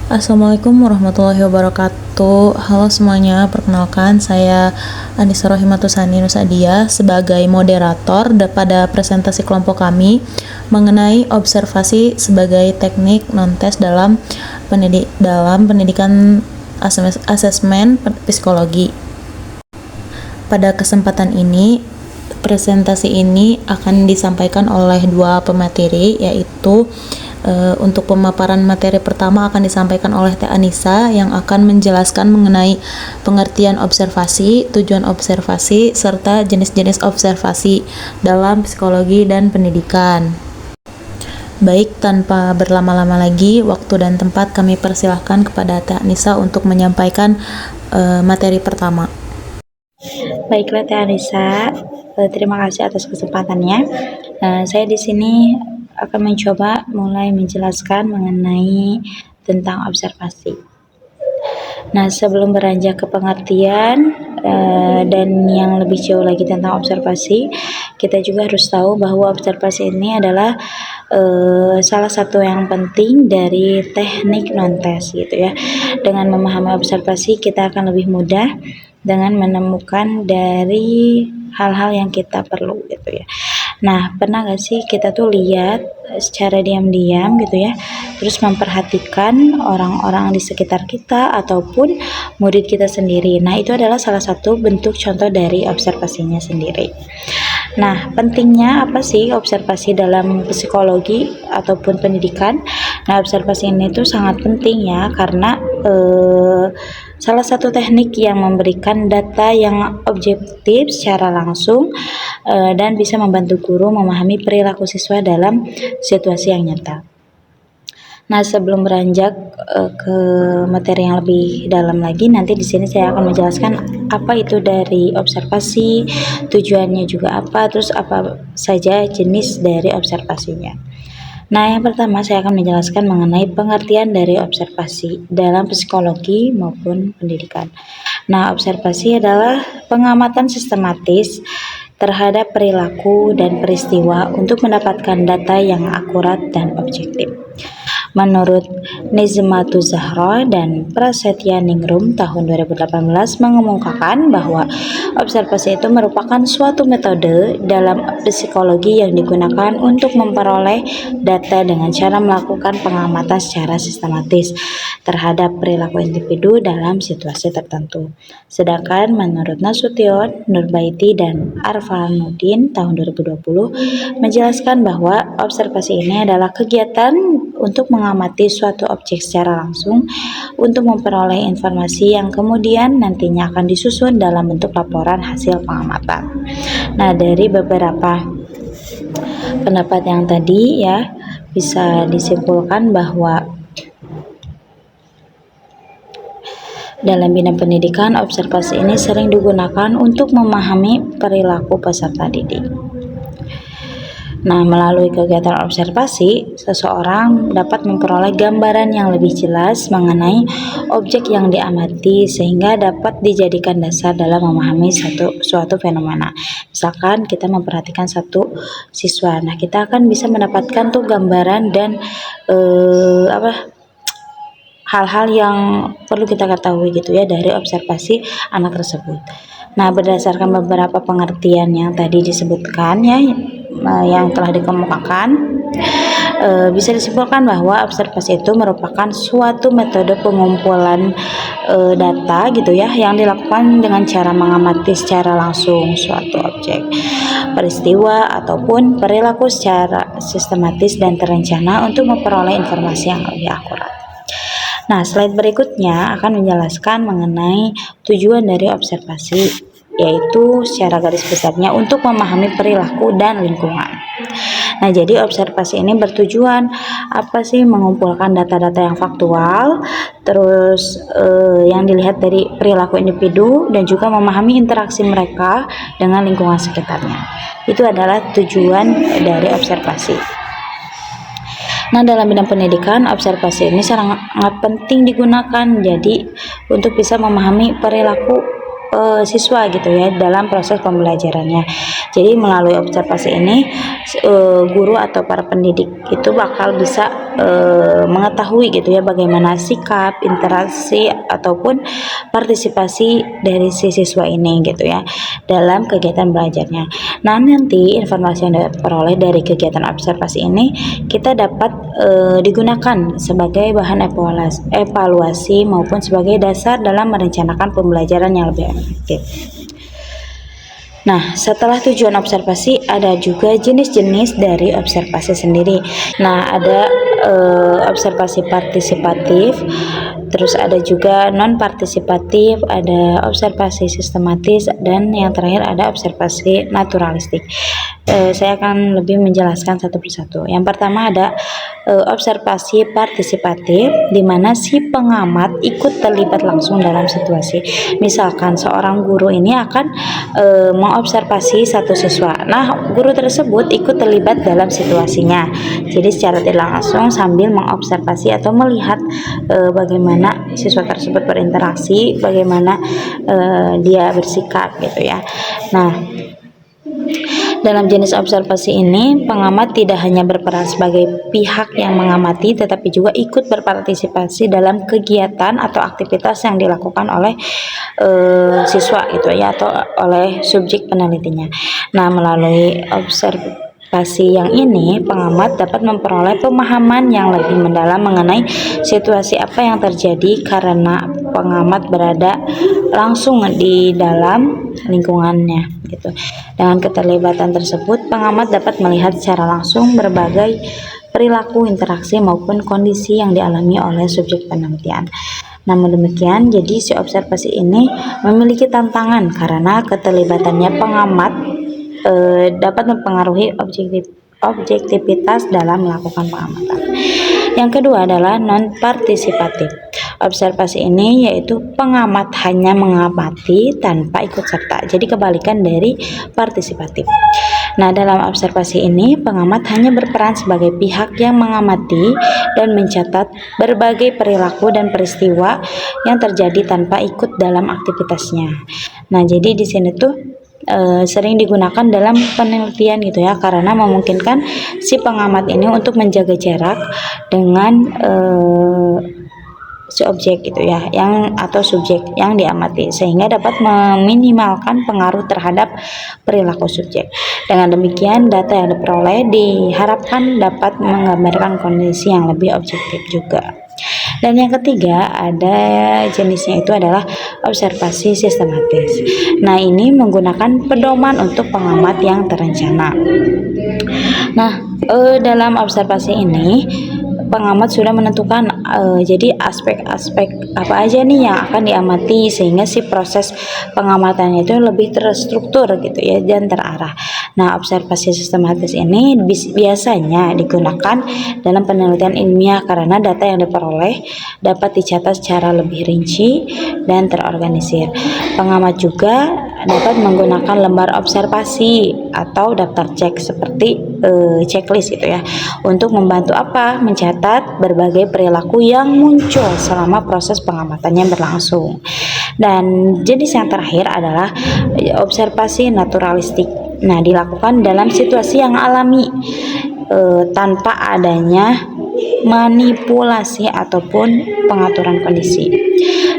Assalamualaikum warahmatullahi wabarakatuh. Halo semuanya, perkenalkan saya Anissa Rohimatusani Nusadia sebagai moderator pada presentasi kelompok kami mengenai observasi sebagai teknik non-tes dalam pendidikan asesmen psikologi. Pada kesempatan ini, presentasi ini akan disampaikan oleh dua pemateri, yaitu untuk pemaparan materi pertama akan disampaikan oleh Teh Anissa yang akan menjelaskan mengenai pengertian observasi, tujuan observasi, serta jenis-jenis observasi dalam psikologi dan pendidikan. Baik, tanpa berlama-lama lagi, waktu dan tempat kami persilahkan kepada Teh Anissa untuk menyampaikan materi pertama. Baiklah Teh Anissa, terima kasih atas kesempatannya. Saya di sini akan mencoba mulai menjelaskan mengenai tentang observasi. Nah, sebelum beranjak ke pengertian dan yang lebih jauh lagi tentang observasi, kita juga harus tahu bahwa observasi ini adalah salah satu yang penting dari teknik non-tes gitu ya. Dengan memahami observasi, kita akan lebih mudah dengan menemukan dari hal-hal yang kita perlu gitu ya. Nah, pernah gak sih kita tuh lihat secara diam-diam gitu ya, terus memperhatikan orang-orang di sekitar kita ataupun murid kita sendiri. Nah, itu adalah salah satu bentuk contoh dari observasinya sendiri. Nah, pentingnya apa sih observasi dalam psikologi ataupun pendidikan? Nah, observasi ini tuh sangat penting ya, karena salah satu teknik yang memberikan data yang objektif secara langsung dan bisa membantu guru memahami perilaku siswa dalam situasi yang nyata. Nah, sebelum beranjak ke materi yang lebih dalam lagi, nanti di sini saya akan menjelaskan apa itu dari observasi, tujuannya juga apa, terus apa saja jenis dari observasinya. Nah, yang pertama saya akan menjelaskan mengenai pengertian dari observasi dalam psikologi maupun pendidikan. Nah, observasi adalah pengamatan sistematis terhadap perilaku dan peristiwa untuk mendapatkan data yang akurat dan objektif. Menurut Nizmatu Zahra dan Prasetya Ningrum tahun 2018 mengemukakan bahwa observasi itu merupakan suatu metode dalam psikologi yang digunakan untuk memperoleh data dengan cara melakukan pengamatan secara sistematis terhadap perilaku individu dalam situasi tertentu. Sedangkan menurut Nasution, Nurbaiti, dan Arfanuddin tahun 2020 menjelaskan bahwa observasi ini adalah kegiatan untuk mengamati suatu objek secara langsung untuk memperoleh informasi yang kemudian nantinya akan disusun dalam bentuk laporan hasil pengamatan. Nah, dari beberapa pendapat yang tadi ya, bisa disimpulkan bahwa dalam bidang pendidikan, observasi ini sering digunakan untuk memahami perilaku peserta didik. Nah, melalui kegiatan observasi, seseorang dapat memperoleh gambaran yang lebih jelas mengenai objek yang diamati sehingga dapat dijadikan dasar dalam memahami suatu fenomena. Misalkan kita memperhatikan satu siswa, nah kita akan bisa mendapatkan tuh gambaran dan hal-hal yang perlu kita ketahui gitu ya dari observasi anak tersebut. Nah, berdasarkan beberapa pengertian yang tadi disebutkan ya, yang telah dikemukakan, bisa disimpulkan bahwa observasi itu merupakan suatu metode pengumpulan data gitu ya, yang dilakukan dengan cara mengamati secara langsung suatu objek, peristiwa ataupun perilaku secara sistematis dan terencana untuk memperoleh informasi yang lebih akurat. Nah, slide berikutnya akan menjelaskan mengenai tujuan dari observasi, yaitu secara garis besarnya untuk memahami perilaku dan lingkungan. Nah, jadi observasi ini bertujuan apa sih? Mengumpulkan data-data yang faktual, terus yang dilihat dari perilaku individu dan juga memahami interaksi mereka dengan lingkungan sekitarnya. Itu adalah tujuan dari observasi. Nah, dalam bidang pendidikan, observasi ini sangat penting digunakan. Jadi, untuk bisa memahami perilaku siswa gitu ya dalam proses pembelajarannya. Jadi melalui observasi ini guru atau para pendidik itu bakal bisa mengetahui gitu ya bagaimana sikap, interaksi ataupun partisipasi dari si siswa ini gitu ya dalam kegiatan belajarnya. Nah, nanti informasi yang diperoleh dari kegiatan observasi ini kita dapat digunakan sebagai bahan evaluasi maupun sebagai dasar dalam merencanakan pembelajaran yang lebih efektif. Nah, setelah tujuan observasi, ada juga jenis-jenis dari observasi sendiri. Nah, ada observasi partisipatif, terus ada juga non-partisipatif, ada observasi sistematis, dan yang terakhir ada observasi naturalistik. Saya akan lebih menjelaskan satu persatu. Yang pertama ada observasi partisipatif, di mana si pengamat ikut terlibat langsung dalam situasi. Misalkan seorang guru ini akan mengobservasi satu siswa. Nah, guru tersebut ikut terlibat dalam situasinya. Jadi secara tidak langsung sambil mengobservasi atau melihat bagaimana siswa tersebut berinteraksi, bagaimana dia bersikap gitu ya. Nah, dalam jenis observasi ini, pengamat tidak hanya berperan sebagai pihak yang mengamati, tetapi juga ikut berpartisipasi dalam kegiatan atau aktivitas yang dilakukan oleh siswa gitu ya, atau oleh subjek penelitinya. Nah, melalui observasi yang ini, pengamat dapat memperoleh pemahaman yang lebih mendalam mengenai situasi apa yang terjadi karena pengamat berada langsung di dalam lingkungannya gitu. Dengan keterlibatan tersebut, pengamat dapat melihat secara langsung berbagai perilaku, interaksi maupun kondisi yang dialami oleh subjek penelitian. Namun demikian, jadi si observasi ini memiliki tantangan karena keterlibatannya pengamat dapat mempengaruhi objektivitas dalam melakukan pengamatan. Yang kedua adalah non-partisipatif. Observasi ini yaitu pengamat hanya mengamati tanpa ikut serta. Jadi kebalikan dari partisipatif. Nah, dalam observasi ini pengamat hanya berperan sebagai pihak yang mengamati dan mencatat berbagai perilaku dan peristiwa yang terjadi tanpa ikut dalam aktivitasnya. Nah, jadi di sini tuh sering digunakan dalam penelitian gitu ya, karena memungkinkan si pengamat ini untuk menjaga jarak dengan si objek gitu ya, yang atau subjek yang diamati, sehingga dapat meminimalkan pengaruh terhadap perilaku subjek. Dengan demikian, data yang diperoleh diharapkan dapat menggambarkan kondisi yang lebih objektif juga. Dan yang ketiga ada jenisnya itu adalah observasi sistematis. Nah, ini menggunakan pedoman untuk pengamat yang terencana. Nah, dalam observasi ini pengamat sudah menentukan jadi aspek-aspek apa aja nih yang akan diamati, sehingga si proses pengamatannya itu lebih terstruktur gitu ya dan terarah. Nah, observasi sistematis ini biasanya digunakan dalam penelitian ilmiah karena data yang diperoleh dapat dicatat secara lebih rinci dan terorganisir. Pengamat juga dapat menggunakan lembar observasi atau daftar cek seperti checklist gitu ya, untuk membantu mencatat berbagai perilaku yang muncul selama proses pengamatannya berlangsung. Dan jenis yang terakhir adalah observasi naturalistik. Nah, dilakukan dalam situasi yang alami tanpa adanya manipulasi ataupun pengaturan kondisi.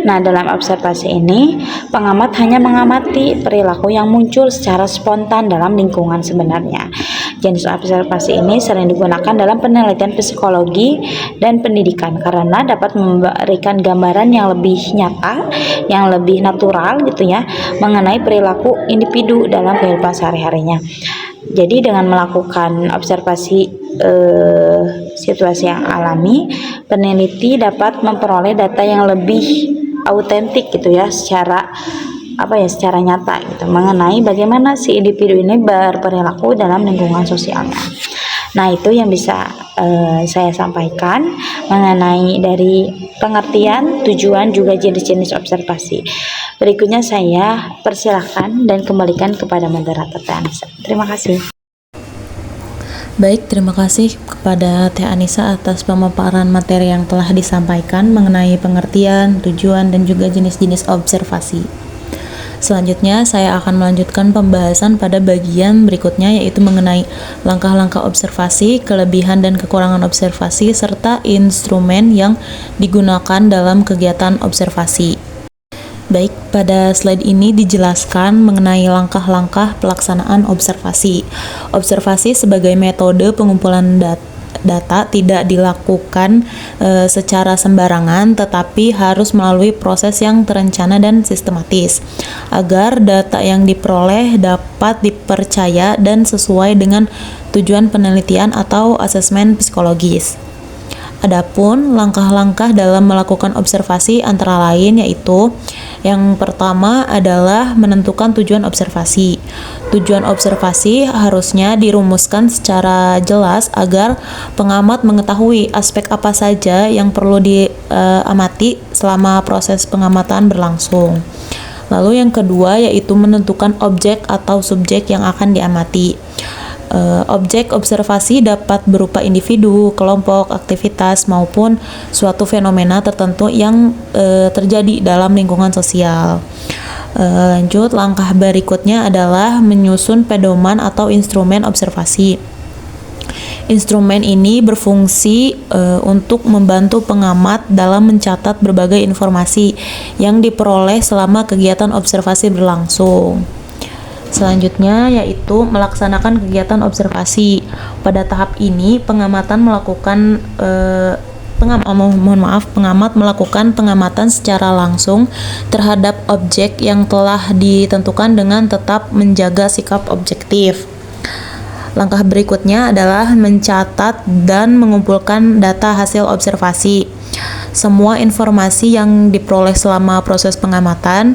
Nah, dalam observasi ini, pengamat hanya mengamati perilaku yang muncul secara spontan dalam lingkungan sebenarnya. Jenis observasi ini sering digunakan dalam penelitian psikologi dan pendidikan karena dapat memberikan gambaran yang lebih nyata, yang lebih natural gitu ya, mengenai perilaku individu dalam kehidupan sehari-harinya. Jadi dengan melakukan observasi situasi yang alami, peneliti dapat memperoleh data yang lebih autentik gitu ya, secara secara nyata gitu, mengenai bagaimana si individu ini berperilaku dalam lingkungan sosialnya. Nah, itu yang bisa saya sampaikan mengenai dari pengertian, tujuan, juga jenis-jenis observasi. Berikutnya saya persilahkan dan kembalikan kepada moderator Teh Anissa. Terima kasih. Baik, terima kasih kepada Teh Anissa atas pemaparan materi yang telah disampaikan mengenai pengertian, tujuan, dan juga jenis-jenis observasi. Selanjutnya, saya akan melanjutkan pembahasan pada bagian berikutnya, yaitu mengenai langkah-langkah observasi, kelebihan dan kekurangan observasi, serta instrumen yang digunakan dalam kegiatan observasi. Baik, pada slide ini dijelaskan mengenai langkah-langkah pelaksanaan observasi. Observasi sebagai metode pengumpulan data tidak dilakukan secara sembarangan, tetapi harus melalui proses yang terencana dan sistematis agar data yang diperoleh dapat dipercaya dan sesuai dengan tujuan penelitian atau asesmen psikologis. Adapun langkah-langkah dalam melakukan observasi antara lain yaitu yang pertama adalah menentukan tujuan observasi. Tujuan observasi harusnya dirumuskan secara jelas agar pengamat mengetahui aspek apa saja yang perlu diamati selama proses pengamatan berlangsung. Lalu yang kedua yaitu menentukan objek atau subjek yang akan diamati. Objek observasi dapat berupa individu, kelompok, aktivitas, maupun suatu fenomena tertentu yang terjadi dalam lingkungan sosial. Lanjut, langkah berikutnya adalah menyusun pedoman atau instrumen observasi. Instrumen ini berfungsi untuk membantu pengamat dalam mencatat berbagai informasi yang diperoleh selama kegiatan observasi berlangsung. Selanjutnya yaitu melaksanakan kegiatan observasi. Pada tahap ini pengamat melakukan pengamatan secara langsung terhadap objek yang telah ditentukan dengan tetap menjaga sikap objektif. Langkah berikutnya adalah mencatat dan mengumpulkan data hasil observasi. Semua informasi yang diperoleh selama proses pengamatan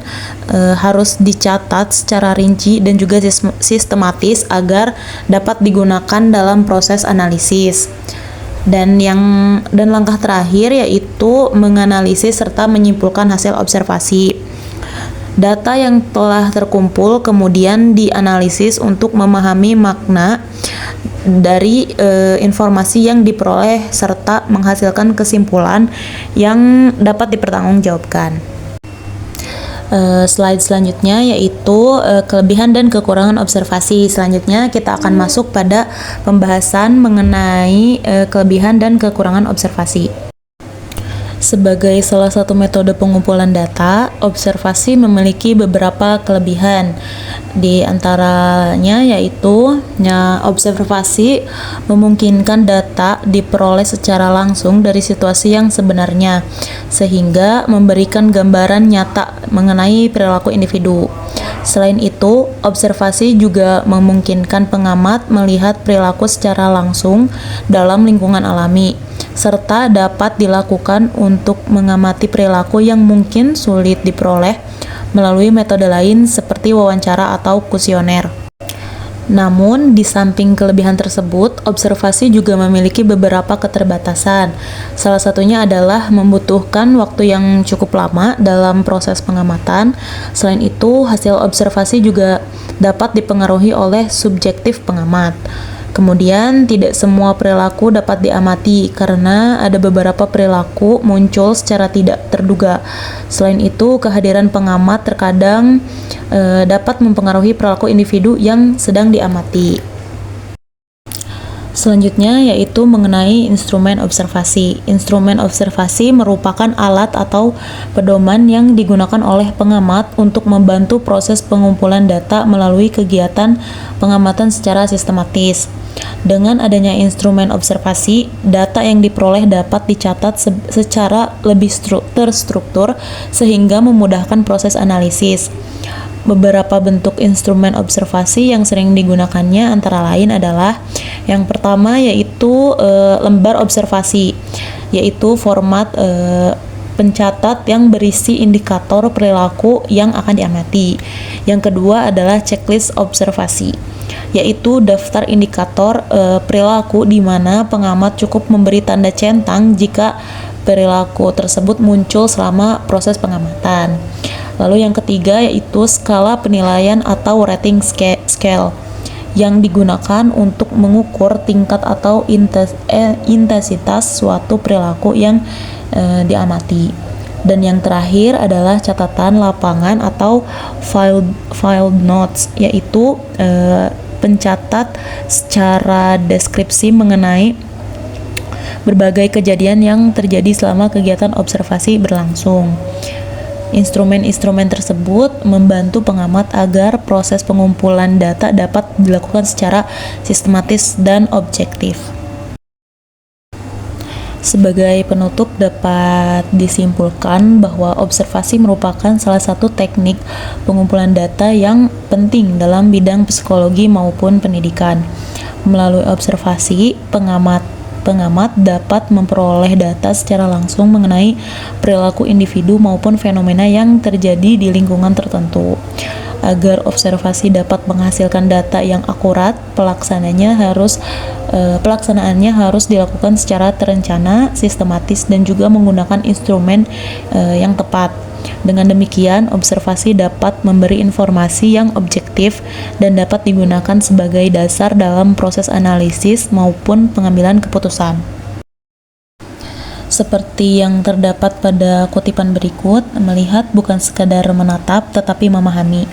harus dicatat secara rinci dan juga sistematis agar dapat digunakan dalam proses analisis. Dan langkah terakhir yaitu menganalisis serta menyimpulkan hasil observasi. Data yang telah terkumpul kemudian dianalisis untuk memahami makna dari informasi yang diperoleh serta menghasilkan kesimpulan yang dapat dipertanggungjawabkan. Slide selanjutnya yaitu kelebihan dan kekurangan observasi. Selanjutnya kita akan masuk pada pembahasan mengenai kelebihan dan kekurangan observasi. Sebagai salah satu metode pengumpulan data, observasi memiliki beberapa kelebihan. Di antaranya yaitu observasi memungkinkan data diperoleh secara langsung dari situasi yang sebenarnya, sehingga memberikan gambaran nyata mengenai perilaku individu. Selain itu, observasi juga memungkinkan pengamat melihat perilaku secara langsung dalam lingkungan alami, serta dapat dilakukan untuk mengamati perilaku yang mungkin sulit diperoleh melalui metode lain seperti wawancara atau kuesioner. Namun, di samping kelebihan tersebut, observasi juga memiliki beberapa keterbatasan. Salah satunya adalah membutuhkan waktu yang cukup lama dalam proses pengamatan. Selain itu, hasil observasi juga dapat dipengaruhi oleh subjektif pengamat. Kemudian, tidak semua perilaku dapat diamati karena ada beberapa perilaku muncul secara tidak terduga. Selain itu, kehadiran pengamat terkadang dapat mempengaruhi perilaku individu yang sedang diamati. Selanjutnya yaitu mengenai instrumen observasi. Instrumen observasi merupakan alat atau pedoman yang digunakan oleh pengamat untuk membantu proses pengumpulan data melalui kegiatan pengamatan secara sistematis. Dengan adanya instrumen observasi, data yang diperoleh dapat dicatat secara lebih terstruktur sehingga memudahkan proses analisis. Beberapa bentuk instrumen observasi yang sering digunakannya antara lain adalah yang pertama yaitu lembar observasi, yaitu format pencatat yang berisi indikator perilaku yang akan diamati. Yang kedua adalah checklist observasi, yaitu daftar indikator perilaku di mana pengamat cukup memberi tanda centang jika perilaku tersebut muncul selama proses pengamatan. Lalu yang ketiga yaitu skala penilaian atau rating scale yang digunakan untuk mengukur tingkat atau intensitas suatu perilaku yang diamati. Dan yang terakhir adalah catatan lapangan atau file notes, yaitu pencatat secara deskripsi mengenai berbagai kejadian yang terjadi selama kegiatan observasi berlangsung. Instrumen-instrumen tersebut membantu pengamat agar proses pengumpulan data dapat dilakukan secara sistematis dan objektif. Sebagai penutup, dapat disimpulkan bahwa observasi merupakan salah satu teknik pengumpulan data yang penting dalam bidang psikologi maupun pendidikan. Melalui observasi, pengamat dapat memperoleh data secara langsung mengenai perilaku individu maupun fenomena yang terjadi di lingkungan tertentu. Agar observasi dapat menghasilkan data yang akurat, pelaksanaannya harus dilakukan secara terencana, sistematis, dan juga menggunakan instrumen yang tepat. Dengan demikian, observasi dapat memberi informasi yang objektif dan dapat digunakan sebagai dasar dalam proses analisis maupun pengambilan keputusan. Seperti yang terdapat pada kutipan berikut, melihat bukan sekadar menatap tetapi memahami.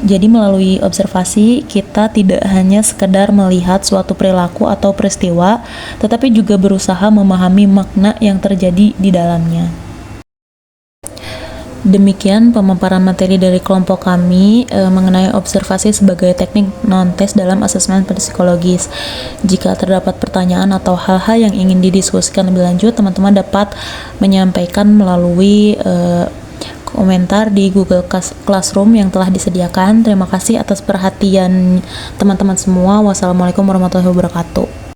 Jadi melalui observasi kita tidak hanya sekedar melihat suatu perilaku atau peristiwa, tetapi juga berusaha memahami makna yang terjadi di dalamnya. Demikian pemaparan materi dari kelompok kami mengenai observasi sebagai teknik non-tes dalam asesmen psikologis. Jika terdapat pertanyaan atau hal-hal yang ingin didiskusikan lebih lanjut, teman-teman dapat menyampaikan melalui komentar di Google Classroom yang telah disediakan. Terima kasih atas perhatian teman-teman semua. Wassalamualaikum warahmatullahi wabarakatuh.